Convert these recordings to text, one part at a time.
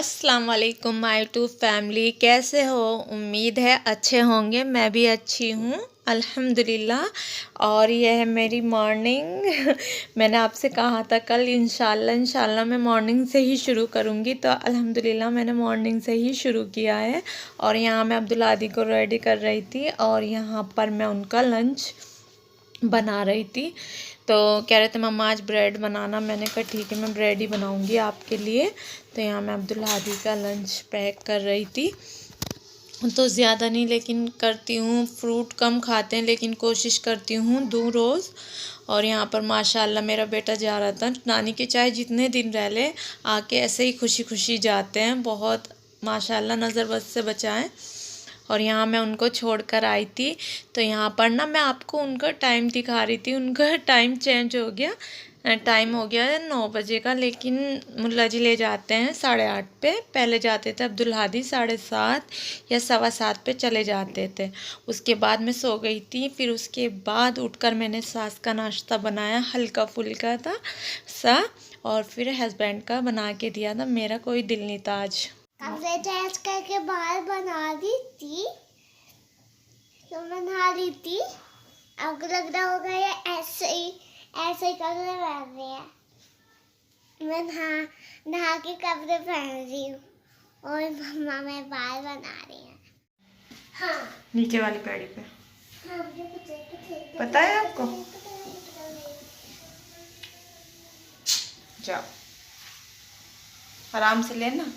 अस्सलाम वालेकुम my to family. कैसे हो? उम्मीद है अच्छे होंगे। मैं भी अच्छी हूँ अल्हम्दुलिल्लाह। और यह है मेरी मॉर्निंग। मैंने आपसे कहा था कल इंशाल्लाह मैं मॉर्निंग से ही शुरू करूँगी, तो अल्हम्दुलिल्लाह मैंने मॉर्निंग से ही शुरू किया है। और यहाँ मैं अब्दुल्ला आदि को रेडी कर रही थी और यहाँ पर मैं उनका लंच बना रही थी। तो कह रहे थे मम्मा आज ब्रेड बनाना। मैंने कहा ठीक है, मैं ब्रेड ही बनाऊंगी आपके लिए। तो यहाँ मैं अब्दुल्ला आदि का लंच पैक कर रही थी। तो ज़्यादा नहीं लेकिन करती हूँ, फ्रूट कम खाते हैं लेकिन कोशिश करती हूँ दूँ रोज़। और यहाँ पर माशाल्लाह मेरा बेटा जा रहा था नानी के, चाहे जितने दिन रह ले आके ऐसे ही खुशी खुशी जाते हैं। बहुत माशाल्लाह, नज़र बद से बचाएं। और यहाँ मैं उनको छोड़कर आई थी। तो यहाँ पर ना मैं आपको उनका टाइम दिखा रही थी। उनका टाइम चेंज हो गया, टाइम हो गया है 9 बजे का, लेकिन मुल्ला जी ले जाते हैं 8:30 पे। पहले जाते थे अब्दुल हादी 7:30 या 7:15 पे चले जाते थे। उसके बाद मैं सो गई थी। फिर उसके बाद उठकर मैंने सास का नाश्ता बनाया, हल्का फुल्का था सा, और फिर हस्बैंड का बना के दिया था। मेरा कोई दिल नहीं था आज। कपड़े चेंज करके बाहर बना दी थी, तो मैं नहा ली थी। अब लग रहा होगा ये ऐसे ही कपड़े पहन रहे हैं। मैं नहा के कपड़े पहन रही हूँ और मम्मा मैं बाल बना रही हैं। हाँ, नीचे वाली पैड़ी पे। हाँ, मुझे पता है आपको? जाओ आराम से लेना।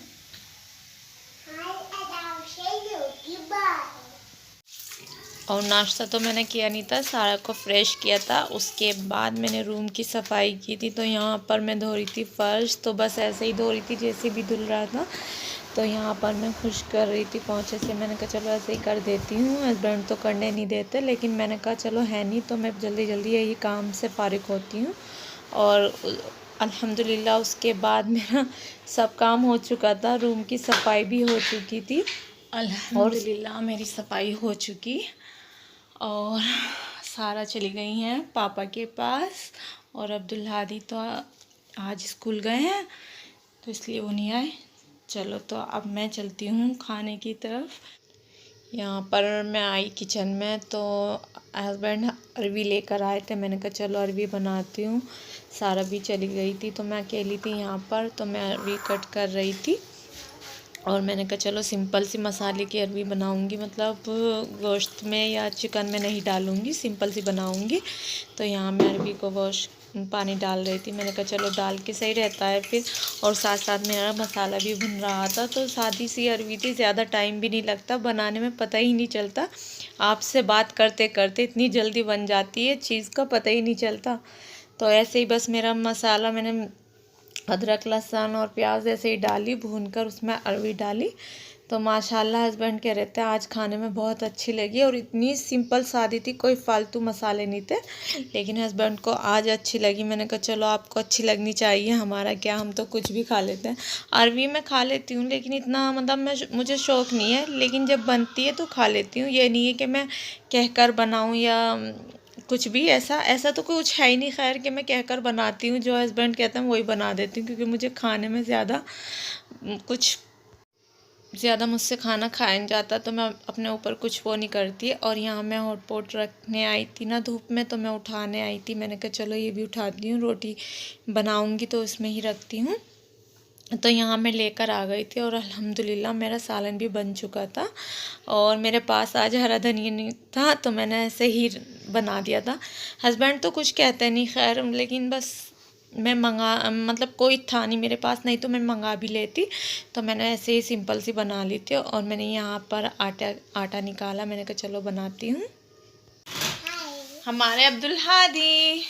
और नाश्ता तो मैंने किया नहीं था, सारा को फ्रेश किया था। उसके बाद मैंने रूम की सफाई की थी। तो यहाँ पर मैं धो रही थी फर्श, तो बस ऐसे ही धो रही थी जैसे भी धुल रहा था। तो यहाँ पर मैं खुश कर रही थी पोंछे से। मैंने कहा चलो ऐसे ही कर देती हूँ, हस्बैंड तो करने नहीं देते, लेकिन मैंने कहा चलो है नहीं तो मैं जल्दी जल्दी यही काम से फारिग होती हूँ। और अल्हम्दुलिल्लाह उसके बाद मेरा सब काम हो चुका था, रूम की सफाई भी हो चुकी थी। अल्हम्दुलिल्लाह मेरी सफाई हो चुकी। और सारा चली गई हैं पापा के पास, और अब्दुल्ला हादी तो आज स्कूल गए हैं तो इसलिए वो नहीं आए। चलो तो अब मैं चलती हूँ खाने की तरफ। यहाँ पर मैं आई किचन में, तो हस्बैंड अरवी लेकर आए थे। मैंने कहा चलो अरवी बनाती हूँ। सारा भी चली गई थी तो मैं अकेली थी यहाँ पर, तो मैं अरवी कट कर रही थी। और मैंने कहा चलो सिंपल सी मसाले की अरवी बनाऊंगी, मतलब गोश्त में या चिकन में नहीं डालूंगी, सिंपल सी बनाऊंगी। तो यहाँ मैं अरवी को पानी डाल रही थी। मैंने कहा चलो डाल के सही रहता है फिर। और साथ साथ मेरा मसाला भी भुन रहा था। तो सादी सी अरवी थी, ज़्यादा टाइम भी नहीं लगता बनाने में, पता ही नहीं चलता। आपसे बात करते करते इतनी जल्दी बन जाती है चीज़ का पता ही नहीं चलता। तो ऐसे ही बस मेरा मसाला मैंने अदरक लहसुन और प्याज ऐसे ही डाली, भूनकर उसमें अरवी डाली। तो माशाल्लाह हस्बैंड कह रहे थे आज खाने में बहुत अच्छी लगी, और इतनी सिंपल सादी थी, कोई फालतू मसाले नहीं थे, लेकिन हस्बैंड को आज अच्छी लगी। मैंने कहा चलो आपको अच्छी लगनी चाहिए, हमारा क्या, हम तो कुछ भी खा लेते हैं। अरवी मैं खा लेती हूँ लेकिन इतना मतलब मुझे शौक़ नहीं है, लेकिन जब बनती है तो खा लेती हूँ। ये नहीं है कि मैं कहकर बनाऊँ या कुछ भी, ऐसा तो कुछ है ही नहीं। खैर कि मैं कहकर बनाती हूँ, जो हस्बैंड कहते हैं वही बना देती हूँ, क्योंकि मुझे खाने में ज़्यादा मुझसे खाना खाया नहीं जाता, तो मैं अपने ऊपर कुछ वो नहीं करती। और यहाँ मैं हॉट पॉट रखने आई थी ना धूप में, तो मैं उठाने आई थी। मैंने कहा चलो ये भी उठाती हूँ, रोटी बनाऊँगी तो इसमें ही रखती हूँ। तो यहाँ मैं लेकर आ गई थी, और अल्हम्दुलिल्लाह मेरा सालन भी बन चुका था। और मेरे पास आज हरा धनिया नहीं था, तो मैंने ऐसे ही बना दिया था। हस्बैंड तो कुछ कहते नहीं खैर, लेकिन बस मैं मतलब कोई था नहीं मेरे पास, नहीं तो मैं मंगा भी लेती। तो मैंने ऐसे ही सिंपल सी बना ली थी। और मैंने यहाँ पर आटा निकाला। मैंने कहा चलो बनाती हूँ। हमारे अब्दुल हादी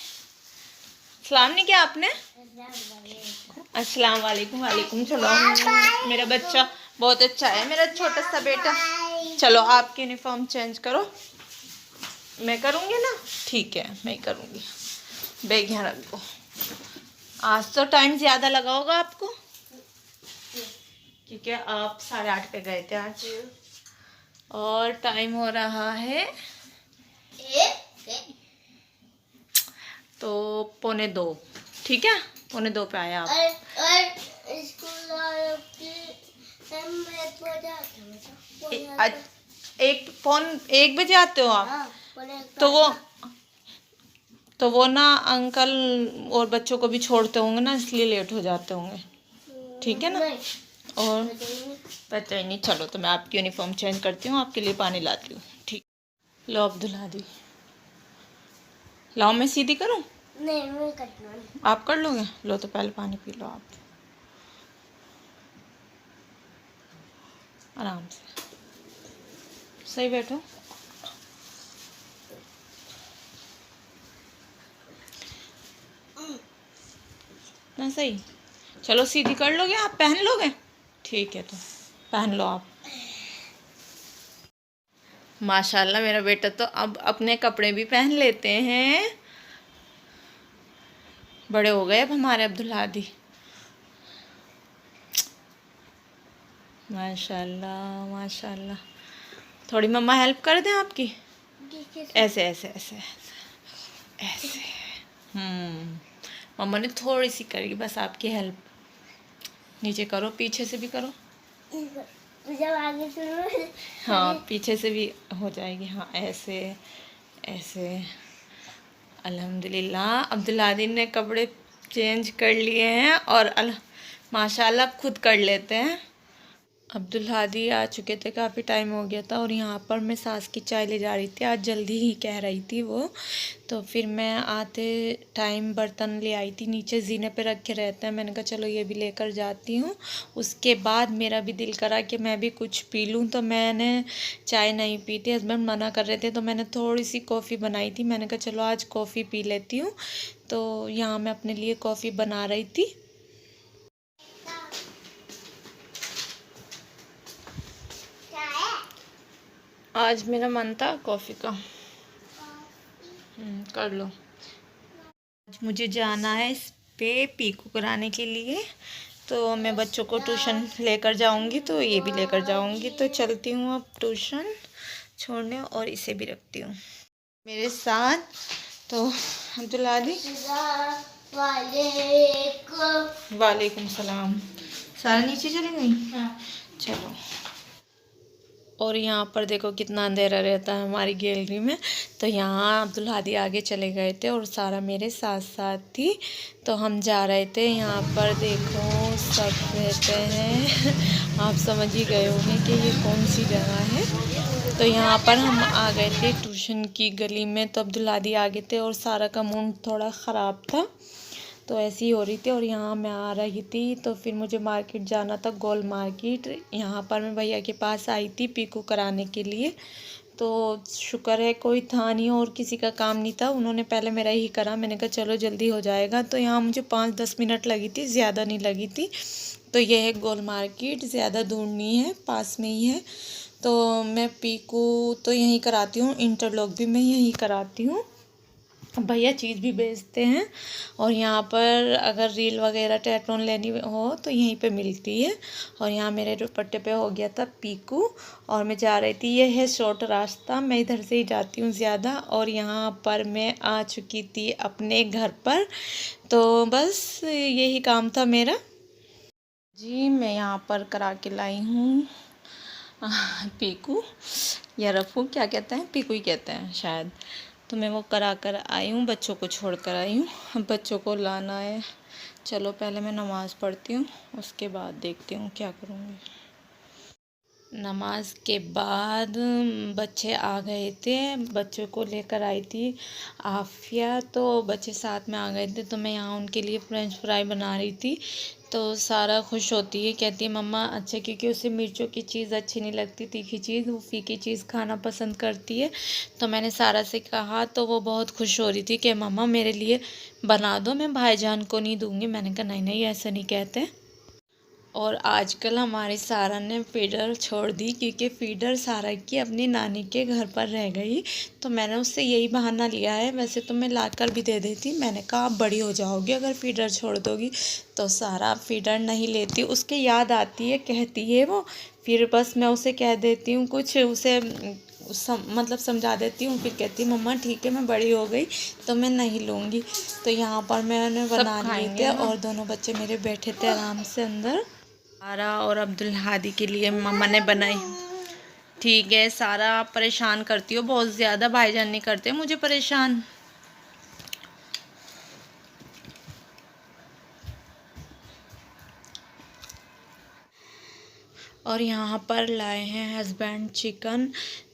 सलाम नहीं किया आपने? अस्सलाम वालेकुम। वालेकुम। चलो मेरा बच्चा बहुत अच्छा है, मेरा छोटा सा बेटा। चलो आपकी यूनिफॉर्म चेंज करो। मैं करूँगी ना? ठीक है, मैं ही करूँगी। बैग यहाँ रख दो। आज तो टाइम ज़्यादा लगा होगा आपको, क्योंकि आप 8:30 पे गए थे आज, और टाइम हो रहा है तो 1:45। ठीक है, 1:45 पे आया आप। और स्कूल 1 बजे आते हो आप? तो वो ना अंकल और बच्चों को भी छोड़ते होंगे ना, इसलिए लेट हो जाते होंगे। ठीक है ना? और पता ही नहीं। चलो तो मैं आपकी यूनिफॉर्म चेंज करती हूँ, आपके लिए पानी लाती हूँ। ठीक। लो अब्दुल्ला दी, लाओ मैं सीधी करूँ? नहीं, मैं करना। आप कर लोगे? लो तो पहले पानी पी लो आप, आराम से। सही बैठो। ना सही। चलो सीधी कर लोगे आप? पहन लोगे? ठीक है, तो पहन लो आप। माशाल्लाह मेरा बेटा तो अब अपने कपड़े भी पहन लेते हैं। बड़े हो गए अब हमारे अब्दुल्ला दी। माशाल्लाह माशाल्लाह। थोड़ी मम्मा हेल्प कर दें आपकी? ऐसे ऐसे ऐसे ऐसे। मम्मा ने थोड़ी सी करी बस आपकी हेल्प। नीचे करो, पीछे से भी करो। जब आगे शुरू। हाँ, पीछे से भी हो जाएगी। हाँ, ऐसे ऐसे। अल्हम्दुलिल्लाह अब्दुल्ला दी ने कपड़े चेंज कर लिए हैं और माशाल्लाह खुद कर लेते हैं। अब्दुल्ला दी आ चुके थे, काफ़ी टाइम हो गया था, और यहाँ पर मैं सास की चाय ले जा रही थी। आज जल्दी ही कह रही थी वो, तो फिर मैं आते टाइम बर्तन ले आई थी, नीचे जीने पे रखे रहते हैं। मैंने कहा चलो ये भी लेकर जाती हूँ। उसके बाद मेरा भी दिल करा कि मैं भी कुछ पी लूँ, तो मैंने चाय नहीं पी थी, हस्बैंड मना कर रहे थे, तो मैंने थोड़ी सी कॉफ़ी बनाई थी। मैंने कहा चलो आज कॉफ़ी पी लेती हूँ। तो यहाँ मैं अपने लिए कॉफ़ी बना रही थी। आज मेरा मन था कॉफ़ी का। कर लो। आज मुझे जाना है इस पे पीकू कराने के लिए, तो मैं बच्चों को ट्यूशन लेकर जाऊंगी, तो ये भी लेकर जाऊंगी। तो चलती हूँ अब ट्यूशन छोड़ने, और इसे भी रखती हूँ मेरे साथ। तो अब्दुल्ला दी, वालेकुम सलाम। सारा नीचे चली गई? चलो। और यहाँ पर देखो कितना अंधेरा रहता है हमारी गैलरी में। तो यहाँ अब्दुल्ला दी आगे चले गए थे और सारा मेरे साथ साथ थी, तो हम जा रहे थे। यहाँ पर देखो सब रहते हैं आप समझ ही गए होंगे कि ये कौन सी जगह है। तो यहाँ पर हम आ गए थे ट्यूशन की गली में, तो अब्दुल्ला दी आगे थे और सारा का मूड थोड़ा ख़राब था, तो ऐसी ही हो रही थी। और यहाँ मैं आ रही थी, तो फिर मुझे मार्केट जाना था, गोल मार्केट। यहाँ पर मैं भैया के पास आई थी पीकू कराने के लिए, तो शुक्र है कोई था नहीं और किसी का काम नहीं था, उन्होंने पहले मेरा ही करा। मैंने कहा चलो जल्दी हो जाएगा। तो यहाँ मुझे 5-10 मिनट लगी थी, ज़्यादा नहीं लगी थी। तो ये है गोल मार्केट, ज़्यादा दूर नहीं है, पास में ही है। तो मैं पीकू तो यहीं कराती हूँ, इंटरलॉक भी मैं यहीं कराती हूँ। भैया चीज़ भी बेचते हैं, और यहाँ पर अगर रील वगैरह टैटून लेनी हो तो यहीं पे मिलती है। और यहाँ मेरे दुपट्टे पे हो गया था पीकू, और मैं जा रही थी। ये है शॉर्ट रास्ता, मैं इधर से ही जाती हूँ ज़्यादा। और यहाँ पर मैं आ चुकी थी अपने घर पर, तो बस यही काम था मेरा जी। मैं यहाँ पर करा के लाई हूँ पीकू या रफू, क्या कहते हैं, पीकू ही कहते हैं शायद। तो मैं वो करा कर आई हूँ, बच्चों को छोड़ कर आई हूँ, अब बच्चों को लाना है। चलो पहले मैं नमाज़ पढ़ती हूँ, उसके बाद देखती हूँ क्या करूँगी। नमाज के बाद बच्चे आ गए थे, बच्चों को लेकर आई थी आफिया, तो बच्चे साथ में आ गए थे। तो मैं यहाँ उनके लिए फ्रेंच फ्राई बना रही थी। तो सारा खुश होती है, कहती है मम्मा अच्छा, क्योंकि उसे मिर्चों की चीज़ अच्छी नहीं लगती, तीखी चीज़, वो फीकी चीज़ खाना पसंद करती है। तो मैंने सारा से कहा, तो वो बहुत खुश हो रही थी कि मम्मा मेरे लिए बना दो, मैं भाईजान को नहीं दूँगी। मैंने कहा नहीं नहीं, ऐसा नहीं कहते। और आजकल हमारी सारा ने फीडर छोड़ दी, क्योंकि फीडर सारा की अपनी नानी के घर पर रह गई। तो मैंने उससे यही बहाना लिया है, वैसे तो मैं लाकर भी दे देती। मैंने कहा आप बड़ी हो जाओगी अगर फीडर छोड़ दोगी। तो सारा फीडर नहीं लेती, उसके याद आती है, कहती है वो, फिर बस मैं उसे कह देती हूँ कुछ, उसे मतलब समझा देती हूँ, फिर कहती है मम्मा ठीक है मैं बड़ी हो गई तो मैं नहीं लूँगी। तो यहाँ पर मैंने बना लिए थे, और दोनों बच्चे मेरे बैठे थे आराम से अंदर। सारा और अब्दुल हादी के लिए मम्मा ने बनाई। ठीक है सारा, आप परेशान करती हो बहुत ज़्यादा, भाईजान नहीं करते मुझे परेशान। और यहाँ पर लाए हैं हस्बैंड चिकन।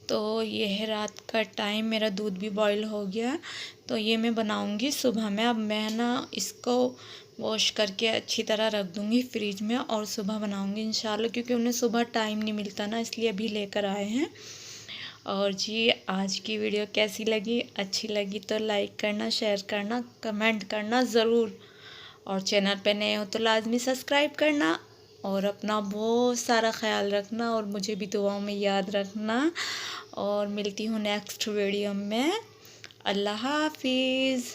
तो ये है रात का टाइम, मेरा दूध भी बॉईल हो गया। तो ये मैं बनाऊँगी सुबह में। अब मैं ना इसको वॉश करके अच्छी तरह रख दूँगी फ्रिज में और सुबह बनाऊँगी इंशाल्लाह, क्योंकि उन्हें सुबह टाइम नहीं मिलता ना, इसलिए अभी लेकर आए हैं। और जी आज की वीडियो कैसी लगी? अच्छी लगी तो लाइक करना, शेयर करना, कमेंट करना ज़रूर। और चैनल पे नए हो तो लाजमी सब्सक्राइब करना। और अपना बहुत सारा ख्याल रखना और मुझे भी दुआओं में याद रखना। और मिलती हूँ नेक्स्ट वीडियो में। अल्लाह हाफिज़।